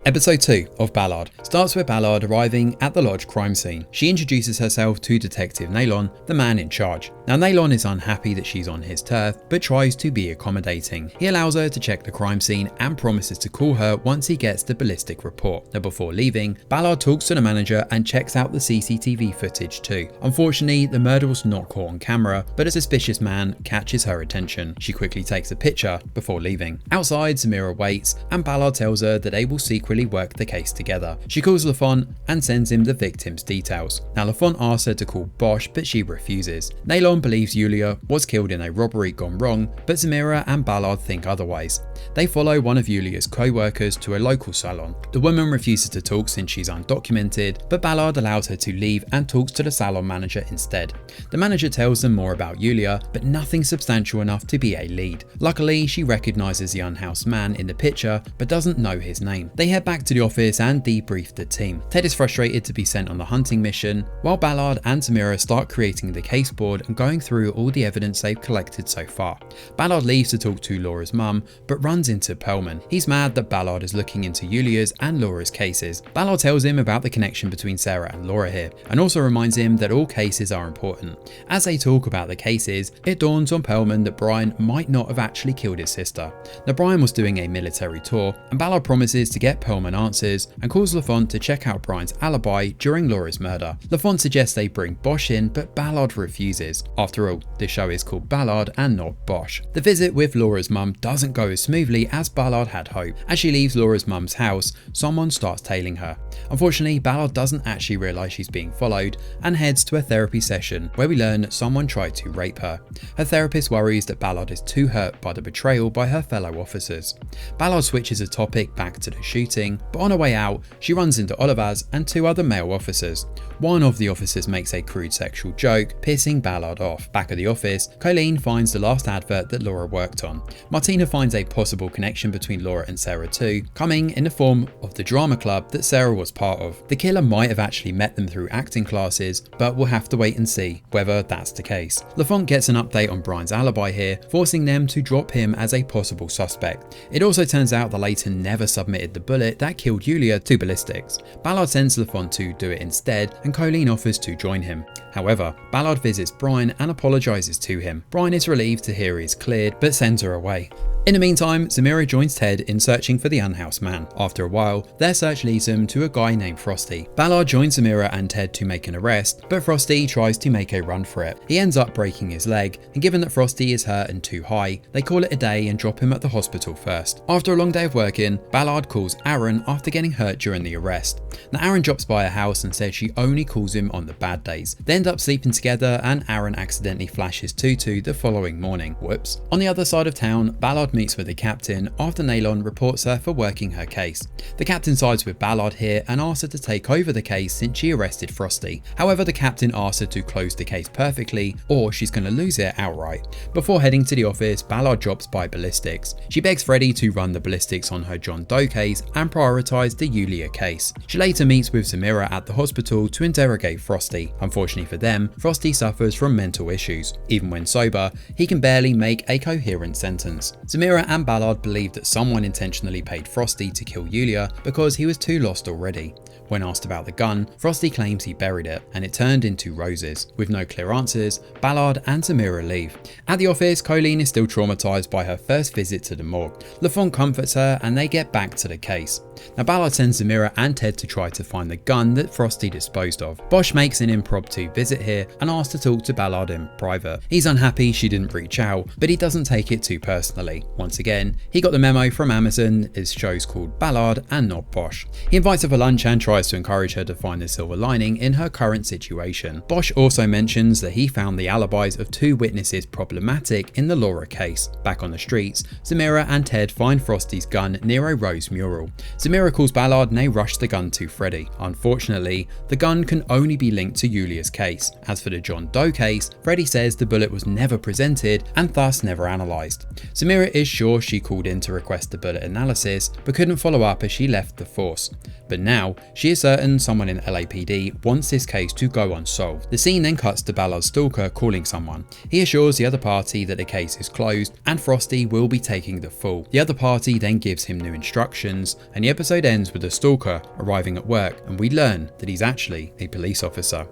Episode 2 of Ballard starts with Ballard arriving at the lodge crime scene. She introduces herself to Detective Nalon, the man in charge. Now Nalon is unhappy that she's on his turf, but tries to be accommodating. He allows her to check the crime scene and promises to call her once he gets the ballistic report. Now before leaving, Ballard talks to the manager and checks out the CCTV footage too. Unfortunately, the murder was not caught on camera, but a suspicious man catches her attention. She quickly takes a picture before leaving. Outside, Samira waits, and Ballard tells her that they will secretly work the case together. She calls Lafont and sends him the victim's details. Now Lafont asks her to call Bosch, but she refuses. Nalon believes Yulia was killed in a robbery gone wrong, but Samira and Ballard think otherwise. They follow one of Yulia's co-workers to a local salon. The woman refuses to talk since she's undocumented, but Ballard allows her to leave and talks to the salon manager instead. The manager tells them more about Yulia, but nothing substantial enough to be a lead. Luckily, she recognizes the unhoused man in the picture, but doesn't know his name. They head back to the office and debrief the team. Ted is frustrated to be sent on the hunting mission, while Ballard and Samira start creating the case board and going through all the evidence they've collected so far. Ballard leaves to talk to Laura's mum, but runs into Perlman. He's mad that Ballard is looking into Yulia's and Laura's cases. Ballard tells him about the connection between Sarah and Laura here, and also reminds him that all cases are important. As they talk about the cases, it dawns on Perlman that Brian might not have actually killed his sister. Now Brian was doing a military tour, and Ballard promises to get Perlman answers and calls Lafont to check out Brian's alibi during Laura's murder. Lafont suggests they bring Bosch in, but Ballard refuses. After all, this show is called Ballard and not Bosch. The visit with Laura's mum doesn't go as smoothly as Ballard had hoped. As she leaves Laura's mum's house, someone starts tailing her. Unfortunately, Ballard doesn't actually realise she's being followed and heads to a therapy session where we learn that someone tried to rape her. Her therapist worries that Ballard is too hurt by the betrayal by her fellow officers. Ballard switches the topic back to the shooting, but on her way out, she runs into Olivaz and two other male officers. One of the officers makes a crude sexual joke, pissing Ballard off. Back at the office, Colleen finds the last advert that Laura worked on. Martina finds a possible connection between Laura and Sarah too, coming in the form of the drama club that Sarah was part of. The killer might have actually met them through acting classes, but we'll have to wait and see whether that's the case. Lafont gets an update on Brian's alibi here, forcing them to drop him as a possible suspect. It also turns out that Leighton never submitted the bullet that killed Yulia to ballistics. Ballard sends Lafont to do it instead, and Colleen offers to join him. However, Ballard visits Brian and apologises to him. Brian is relieved to hear he's cleared, but sends her away. In the meantime, Samira joins Ted in searching for the unhoused man. After a while, their search leads them to a guy named Frosty. Ballard joins Samira and Ted to make an arrest, but Frosty tries to make a run for it. He ends up breaking his leg, and given that Frosty is hurt and too high, they call it a day and drop him at the hospital first. After a long day of working, Ballard calls Aaron after getting hurt during the arrest. Now Aaron drops by her house and says she only calls him on the bad days. They end up sleeping together and Aaron accidentally flashes Tutu the following morning. Whoops. On the other side of town, Ballard meets with the captain after Nalon reports her for working her case. The captain sides with Ballard here and asks her to take over the case since she arrested Frosty. However, the captain asks her to close the case perfectly or she's going to lose it outright. Before heading to the office, Ballard drops by ballistics. She begs Freddie to run the ballistics on her John Doe case and prioritise the Yulia case. She later meets with Samira at the hospital to interrogate Frosty. Unfortunately for them, Frosty suffers from mental issues. Even when sober, he can barely make a coherent sentence. Samira and Ballard believe that someone intentionally paid Frosty to kill Yulia because he was too lost already. When asked about the gun, Frosty claims he buried it and it turned into roses. With no clear answers, Ballard and Samira leave. At the office, Colleen is still traumatised by her first visit to the morgue. Lafont comforts her and they get back to the case. Now Ballard sends Samira and Ted to try to find the gun that Frosty disposed of. Bosch makes an impromptu visit here and asks to talk to Ballard in private. He's unhappy she didn't reach out, but he doesn't take it too personally. Once again, he got the memo from Amazon, his show's called Ballard and not Bosch. He invites her for lunch and tries to encourage her to find the silver lining in her current situation. Bosch also mentions that he found the alibis of two witnesses problematic in the Laura case. Back on the streets, Samira and Ted find Frosty's gun near a rose mural. Samira calls Ballard and they rush the gun to Freddie. Unfortunately, the gun can only be linked to Yulia's case. As for the John Doe case, Freddie says the bullet was never presented and thus never analysed. Samira is sure she called in to request the bullet analysis, but couldn't follow up as she left the force. But now, she She is certain someone in LAPD wants this case to go unsolved. The scene then cuts to Ballard's stalker calling someone. He assures the other party that the case is closed and Frosty will be taking the fall. The other party then gives him new instructions, and the episode ends with the stalker arriving at work, and we learn that he's actually a police officer.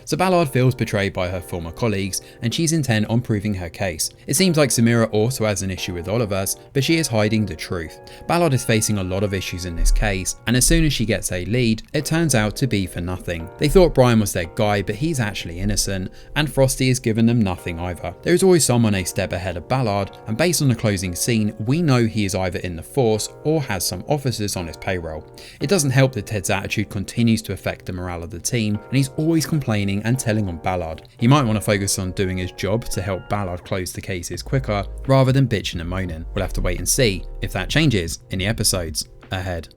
So Ballard feels betrayed by her former colleagues, and she's intent on proving her case. It seems like Samira also has an issue with Oliver's, but she is hiding the truth. Ballard is facing a lot of issues in this case, and as soon as she gets a lead, it turns out to be for nothing. They thought Brian was their guy, but he's actually innocent, and Frosty has given them nothing either. There is always someone a step ahead of Ballard, and based on the closing scene, we know he is either in the force or has some officers on his payroll. It doesn't help that Ted's attitude continues to affect the morale of the team, and he's always complaining and telling on Ballard. He might want to focus on doing his job to help Ballard close the cases quicker rather than bitching and moaning. We'll have to wait and see if that changes in the episodes ahead.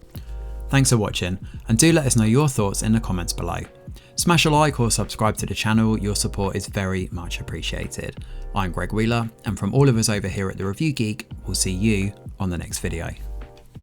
Thanks for watching, and do let us know your thoughts in the comments below. Smash a like or subscribe to the channel, your support is very much appreciated. I'm Greg Wheeler, and from all of us over here at The Review Geek, we'll see you on the next video.